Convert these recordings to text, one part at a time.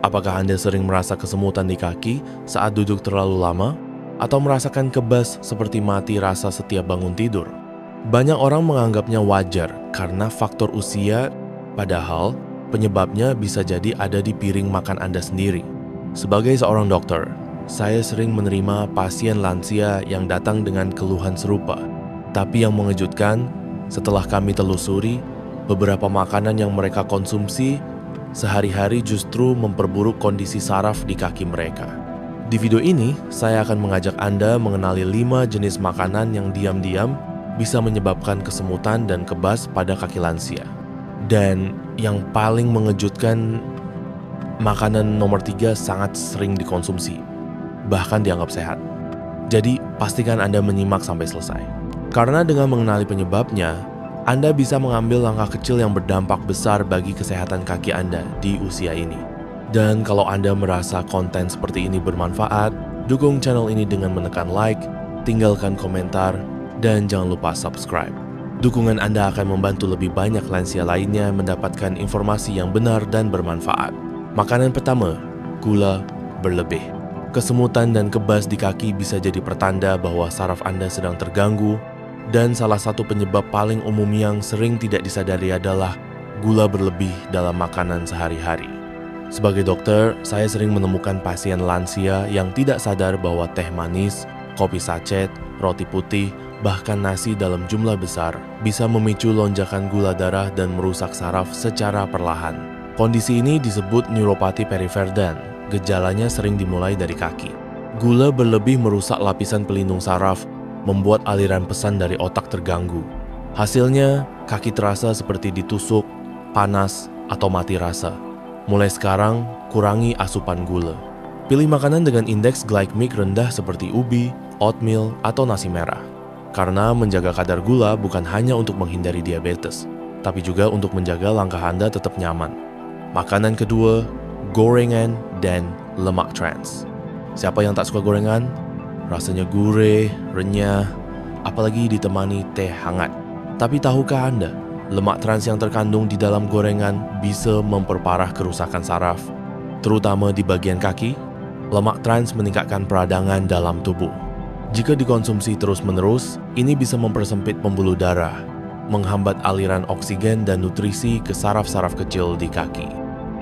Apakah Anda sering merasa kesemutan di kaki saat duduk terlalu lama? Atau merasakan kebas seperti mati rasa setiap bangun tidur? Banyak orang menganggapnya wajar karena faktor usia, padahal penyebabnya bisa jadi ada di piring makan Anda sendiri. Sebagai seorang dokter, saya sering menerima pasien lansia yang datang dengan keluhan serupa. Tapi yang mengejutkan, setelah kami telusuri, beberapa makanan yang mereka konsumsi sehari-hari justru memperburuk kondisi saraf di kaki mereka. Di video ini, saya akan mengajak Anda mengenali 5 jenis makanan yang diam-diam bisa menyebabkan kesemutan dan kebas pada kaki lansia. Dan yang paling mengejutkan, makanan nomor 3 sangat sering dikonsumsi, bahkan dianggap sehat. Jadi, pastikan Anda menyimak sampai selesai. Karena dengan mengenali penyebabnya, Anda bisa mengambil langkah kecil yang berdampak besar bagi kesehatan kaki Anda di usia ini. Dan kalau Anda merasa konten seperti ini bermanfaat, dukung channel ini dengan menekan like, tinggalkan komentar, dan jangan lupa subscribe. Dukungan Anda akan membantu lebih banyak lansia lainnya mendapatkan informasi yang benar dan bermanfaat. Makanan pertama, gula berlebih. Kesemutan dan kebas di kaki bisa jadi pertanda bahwa saraf Anda sedang terganggu, dan salah satu penyebab paling umum yang sering tidak disadari adalah gula berlebih dalam makanan sehari-hari. Sebagai dokter, saya sering menemukan pasien lansia yang tidak sadar bahwa teh manis, kopi sachet, roti putih, bahkan nasi dalam jumlah besar bisa memicu lonjakan gula darah dan merusak saraf secara perlahan. Kondisi ini disebut neuropati periferdan. Gejalanya sering dimulai dari kaki. Gula berlebih merusak lapisan pelindung saraf, membuat aliran pesan dari otak terganggu. Hasilnya, kaki terasa seperti ditusuk, panas, atau mati rasa. Mulai sekarang, kurangi asupan gula. Pilih makanan dengan indeks glikemik rendah seperti ubi, oatmeal, atau nasi merah. Karena menjaga kadar gula bukan hanya untuk menghindari diabetes, tapi juga untuk menjaga langkah Anda tetap nyaman. Makanan kedua, gorengan dan lemak trans. Siapa yang tak suka gorengan? Rasanya gurih, renyah, apalagi ditemani teh hangat. Tapi tahukah Anda, lemak trans yang terkandung di dalam gorengan bisa memperparah kerusakan saraf, terutama di bagian kaki? Lemak trans meningkatkan peradangan dalam tubuh. Jika dikonsumsi terus-menerus, ini bisa mempersempit pembuluh darah, menghambat aliran oksigen dan nutrisi ke saraf-saraf kecil di kaki.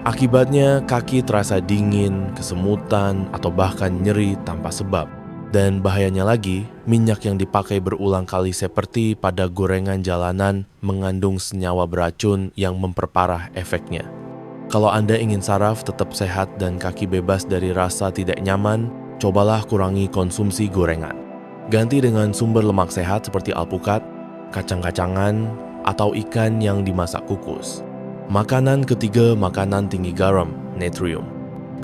Akibatnya, kaki terasa dingin, kesemutan, atau bahkan nyeri tanpa sebab. Dan bahayanya lagi, minyak yang dipakai berulang kali seperti pada gorengan jalanan mengandung senyawa beracun yang memperparah efeknya. Kalau Anda ingin saraf tetap sehat dan kaki bebas dari rasa tidak nyaman, cobalah kurangi konsumsi gorengan. Ganti dengan sumber lemak sehat seperti alpukat, kacang-kacangan, atau ikan yang dimasak kukus. Makanan ketiga, makanan tinggi garam, natrium.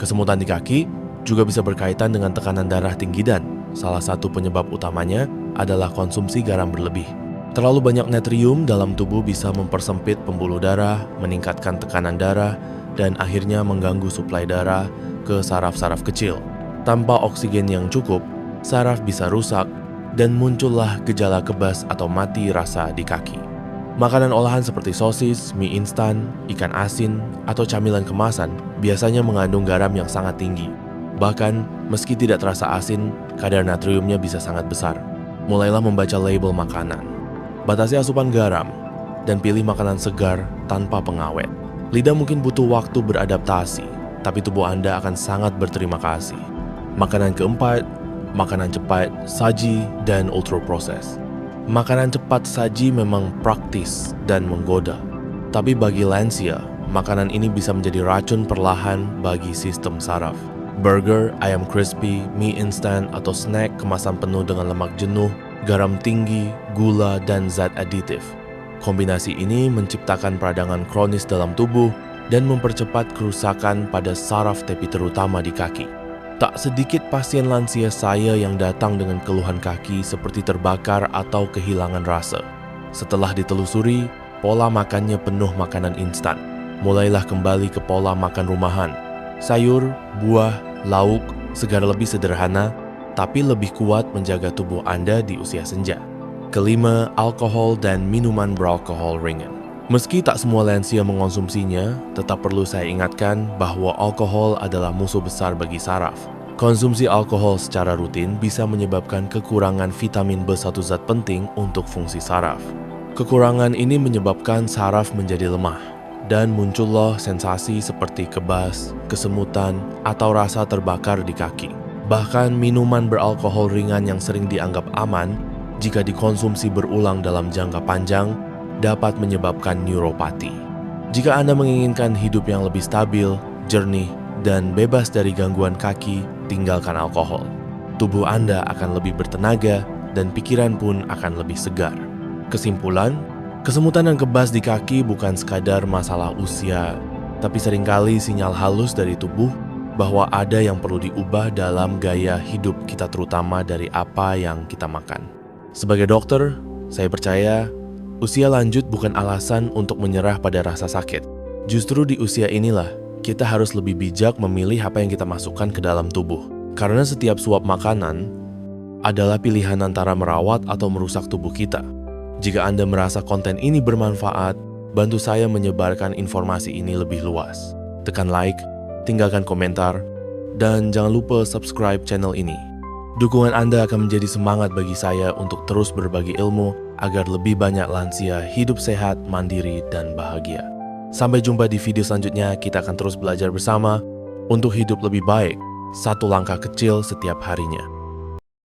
Kesemutan di kaki juga bisa berkaitan dengan tekanan darah tinggi dan salah satu penyebab utamanya adalah konsumsi garam berlebih. Terlalu banyak natrium dalam tubuh bisa mempersempit pembuluh darah, meningkatkan tekanan darah, dan akhirnya mengganggu suplai darah ke saraf-saraf kecil. Tanpa oksigen yang cukup, saraf bisa rusak dan muncullah gejala kebas atau mati rasa di kaki. Makanan olahan seperti sosis, mie instan, ikan asin, atau camilan kemasan biasanya mengandung garam yang sangat tinggi. Bahkan, meski tidak terasa asin, kadar natriumnya bisa sangat besar. Mulailah membaca label makanan. Batasi asupan garam, dan pilih makanan segar tanpa pengawet. Lidah mungkin butuh waktu beradaptasi, tapi tubuh Anda akan sangat berterima kasih. Makanan keempat, makanan cepat, saji, dan ultra proses. Makanan cepat saji memang praktis dan menggoda. Tapi bagi lansia, makanan ini bisa menjadi racun perlahan bagi sistem saraf. Burger, ayam crispy, mie instan, atau snack kemasan penuh dengan lemak jenuh, garam tinggi, gula, dan zat aditif. Kombinasi ini menciptakan peradangan kronis dalam tubuh dan mempercepat kerusakan pada saraf tepi terutama di kaki. Tak sedikit pasien lansia saya yang datang dengan keluhan kaki seperti terbakar atau kehilangan rasa. Setelah ditelusuri, pola makannya penuh makanan instan. Mulailah kembali ke pola makan rumahan. Sayur, buah, lauk, segar lebih sederhana, tapi lebih kuat menjaga tubuh Anda di usia senja. Kelima, alkohol dan minuman beralkohol ringan. Meski tak semua lansia mengonsumsinya, tetap perlu saya ingatkan bahwa alkohol adalah musuh besar bagi saraf. Konsumsi alkohol secara rutin bisa menyebabkan kekurangan vitamin B1 zat penting untuk fungsi saraf. Kekurangan ini menyebabkan saraf menjadi lemah, dan muncullah sensasi seperti kebas, kesemutan, atau rasa terbakar di kaki. Bahkan minuman beralkohol ringan yang sering dianggap aman, jika dikonsumsi berulang dalam jangka panjang, dapat menyebabkan neuropati. Jika Anda menginginkan hidup yang lebih stabil, jernih, dan bebas dari gangguan kaki, tinggalkan alkohol. Tubuh Anda akan lebih bertenaga, dan pikiran pun akan lebih segar. Kesimpulan, kesemutan dan kebas di kaki bukan sekadar masalah usia, tapi seringkali sinyal halus dari tubuh bahwa ada yang perlu diubah dalam gaya hidup kita, terutama dari apa yang kita makan. Sebagai dokter, saya percaya usia lanjut bukan alasan untuk menyerah pada rasa sakit. Justru di usia inilah, kita harus lebih bijak memilih apa yang kita masukkan ke dalam tubuh. Karena setiap suap makanan adalah pilihan antara merawat atau merusak tubuh kita. Jika Anda merasa konten ini bermanfaat, bantu saya menyebarkan informasi ini lebih luas. Tekan like, tinggalkan komentar, dan jangan lupa subscribe channel ini. Dukungan Anda akan menjadi semangat bagi saya untuk terus berbagi ilmu agar lebih banyak lansia hidup sehat, mandiri, dan bahagia. Sampai jumpa di video selanjutnya, kita akan terus belajar bersama untuk hidup lebih baik, satu langkah kecil setiap harinya.